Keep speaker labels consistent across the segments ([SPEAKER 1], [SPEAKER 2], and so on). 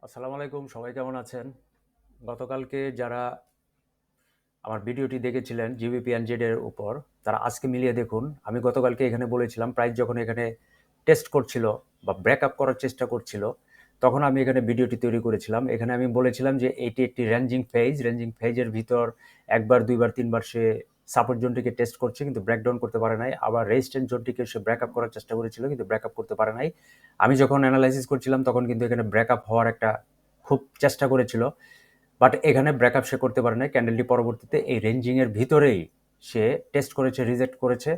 [SPEAKER 1] আসসালামু আলাইকুম, সবাই কেমন আছেন? গতকালকে যারা আমার ভিডিওটি দেখেছিলেন জিবিপি এন্ড জেড এর উপর, তারা আজকে মিলিয়ে দেখুন। আমি গতকালকে এখানে বলেছিলাম প্রাইস যখন এখানে টেস্ট করছিল বা ব্রেকআপ করার চেষ্টা করছিল, তখন আমি এখানে ভিডিওটি তৈরি করেছিলাম। এখানে আমি বলেছিলাম যে এটি একটি রেঞ্জিং ফেজের ভিতর একবার দুইবার তিনবার সে সাপোর্ট জোনটিকে টেস্ট করছে কিন্তু ব্রেকডাউন করতে পারে নাই। আবার রেজিস্ট্যান্স জোনটিকে সে ব্রেকআপ করার চেষ্টা করেছিল কিন্তু ব্রেকআপ করতে পারে নাই। আমি যখন অ্যানালাইসিস করছিলাম তখন কিন্তু এখানে ব্রেকআপ হওয়ার একটা খুব চেষ্টা করেছিল, বাট এখানে ব্রেকআপ সে করতে পারে না। ক্যান্ডেলটি পরবর্তীতে এই রেঞ্জিংয়ের ভিতরেই সে টেস্ট করেছে, রিজেক্ট করেছে।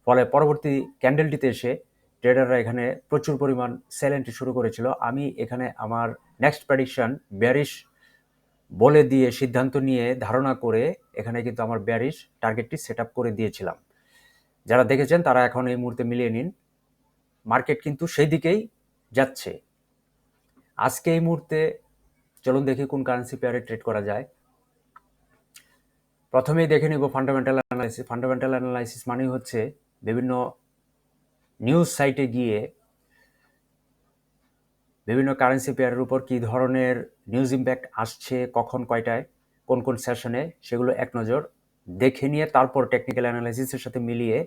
[SPEAKER 1] ফলে পরবর্তী ক্যান্ডেলটিতে এসে ট্রেডাররা এখানে প্রচুর পরিমাণ সেল এন্ট্রি শুরু করেছিল। আমি এখানে আমার নেক্সট প্রেডিকশন বেয়ারিশ বলে দিয়ে সিদ্ধান্ত নিয়ে ধারণা করে এখানে কিন্তু আমার বেয়ারিশ টার্গেটটি সেট আপ করে দিয়েছিলাম। যারা দেখেছেন তারা এখন এই মুহূর্তে মিলিয়ে নিন, মার্কেট কিন্তু সেই দিকেই যাচ্ছে। আজকে এই মুহূর্তে চলুন দেখি কোন কারেন্সি পেয়ারে ট্রেড করা যায়। প্রথমেই দেখে নিব ফান্ডামেন্টাল অ্যানালাইসিস। ফান্ডামেন্টাল অ্যানালাইসিস মানে হচ্ছে বিভিন্ন নিউজ সাইটে গিয়ে বিভিন্ন কারেন্সি পেয়ারের উপর কী ধরনের নিউজ ইম্প্যাক্ট আসছে, কখন কয়টায় কোন কোন সেশনে, সেগুলো এক নজর দেখে নিয়ে তারপর টেকনিক্যাল অ্যানালাইসিসের সাথে মিলিয়ে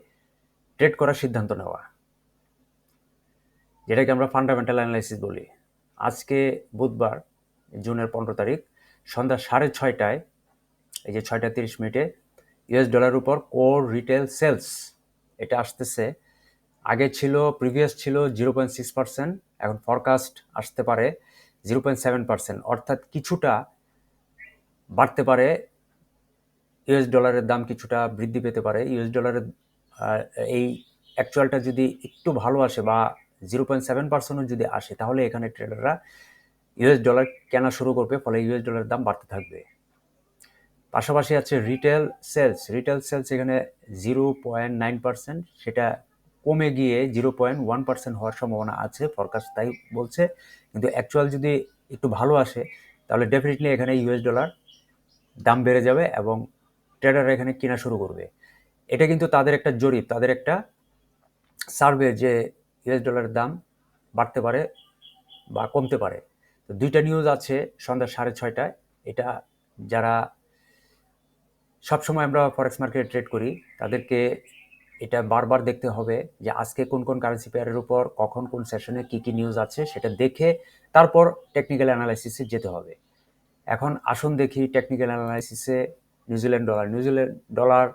[SPEAKER 1] ট্রেড করার সিদ্ধান্ত নেওয়া, যেটাকে আমরা ফান্ডামেন্টাল অ্যানালাইসিস বলি। আজকে বুধবার জুনের 15 তারিখ সন্ধ্যা 6:30টায়, এই যে 6:30 ইউএস ডলার উপর কোর রিটেল সেলস এটা আসতেছে। আগে ছিল, প্রিভিয়াস ছিল 0.6%, এখন ফরকাস্ট আসতে পারে 0.7%, অর্থাৎ কিছুটা বাড়তে পারে। ইউএস ডলারের দাম কিছুটা বৃদ্ধি পেতে পারে। ইউএস ডলারের এই অ্যাকচুয়ালটা যদি একটু ভালো আসে বা 0.7%ও যদি আসে, তাহলে এখানে ট্রেডাররা ইউএস ডলার কেনা শুরু করবে, ফলে ইউএস ডলারের দাম বাড়তে থাকবে। পাশাপাশি আছে রিটেল সেলস এখানে 0.9%, সেটা কমে গিয়ে 0.1% হওয়ার সম্ভাবনা আছে, ফরকাস্ট তাই বলছে। কিন্তু অ্যাকচুয়াল যদি একটু ভালো আসে তাহলে ডেফিনেটলি এখানে ইউএস ডলার দাম বেড়ে যাবে এবং ট্রেডাররা এখানে কেনা শুরু করবে। এটা কিন্তু তাদের একটা জরিপ, তাদের একটা সার্ভে যে ইউএস ডলারের দাম বাড়তে পারে বা কমতে পারে। তো দুইটা নিউজ আছে সন্ধ্যা 6:30টায়। এটা যারা সবসময় আমরা ফরেক্স মার্কেটে ট্রেড করি তাদেরকে এটা বারবার দেখতে হবে যে আজকে কোন কোন কারেন্সি পেয়ারের উপর কখন কোন সেশনে কী কী নিউজ আছে সেটা দেখে তারপর টেকনিক্যাল অ্যানালাইসিসে যেতে হবে। এখন আসুন দেখি টেকনিক্যাল অ্যানালাইসিসে New Zealand dollar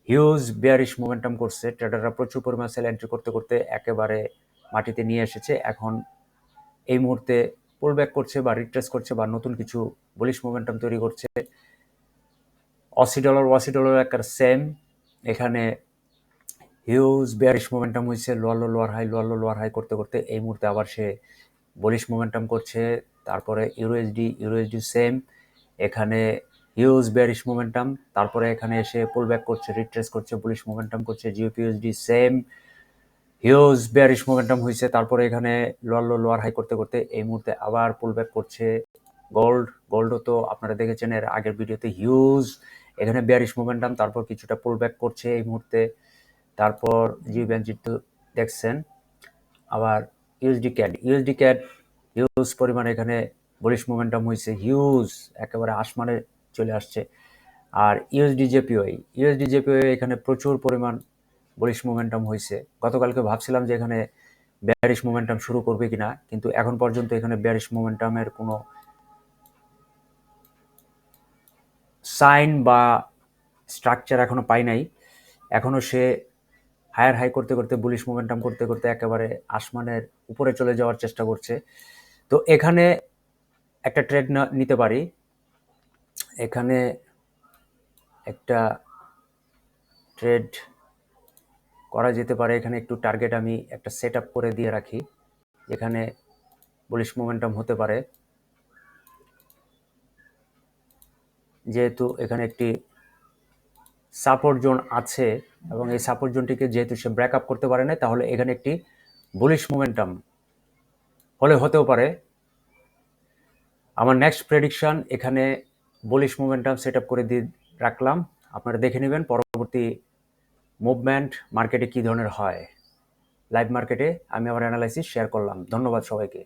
[SPEAKER 1] huge bearish momentum করছে। ট্রেডাররা প্রচুর পরিমাণ সেল এন্ট্রি করতে করতে একেবারে মাটিতে নিয়ে এসেছে। এখন এই মুহূর্তে পুল ব্যাক করছে বা রিট্রেস করছে বা নতুন কিছু বুলিশ মোমেন্টাম তৈরি করছে। অসি ডলার একটা সেম, এখানে হিউজ বেয়ারিশ মোমেন্টাম হয়েছে, লোয়ার হাই করতে করতে এই মুহূর্তে আবার সে বুলিশ মোমেন্টাম করছে। তারপরে ইউরোএসডি সেম, এখানে হিউজ বেয়ারিশ মোমেন্টাম, তারপরে এখানে এসে পুল ব্যাক করছে, রিট্রেস করছে, বুলিশ মোমেন্টাম করছে। জিওপিউএসডি সেম, হিউজ বেয়ারিশ মোমেন্টাম হয়েছে, তারপরে এখানে লোয়ার হাই করতে করতে এই মুহূর্তে আবার পুল ব্যাক করছে। গোল্ডও তো আপনারা দেখেছেন এর আগের ভিডিওতে, হিউজ এখানে বেয়ারিশ মোমেন্টাম, তারপর কিছুটা পুল ব্যাক করছে এই মুহূর্তে। তারপর জিব্যাঞ্জিট তো দেখছেন। আবার ইউএসডি ক্যাড হিউজ পরিমাণে এখানে বুলিশ মোমেন্টাম হয়েছে, হিউজ একেবারে আসমানে চলে আসছে। আর ইউএসডিজেপিওয়াই এখানে প্রচুর পরিমাণ বুলিশ মোমেন্টাম হয়েছে। গতকালকে ভাবছিলাম যে এখানে বেয়ারিশ মোমেন্টাম শুরু করবে কিনা, কিন্তু এখন পর্যন্ত এখানে বেয়ারিশ মোমেন্টামের কোনো সাইন বা স্ট্রাকচার এখনো পাই নাই। এখনো সে হায়ার হাই করতে করতে, বুলিশ মোমেন্টাম করতে করতে একেবারে আসমানের উপরে চলে যাওয়ার চেষ্টা করছে। তো এখানে একটা ট্রেড নিতে পারি। এখানে একটা ট্রেড করা যেতে পারে। এখানে একটু টার্গেট আমি একটা সেট আপ করে দিয়ে রাখি, যেখানে বুলিশ মোমেন্টাম হতে পারে। যেহেতু এখানে একটি সাপোর্ট জোন আছে এবং এই সাপোর্ট জোনটিকে যেহেতু সে ব্রেক আপ করতে পারে না, তাহলে এখানে একটি বুলিশ মোমেন্টাম হতেও পারে। আমার নেক্সট প্রেডিকশন, এখানে বুলিশ মোমেন্টাম সেট আপ করে দিয়ে রাখলাম। আপনারা দেখে নেবেন পরবর্তী মুভমেন্ট মার্কেটে কী ধরনের হয়। লাইভ মার্কেটে আমি আমার অ্যানালাইসিস শেয়ার করলাম। ধন্যবাদ সবাইকে।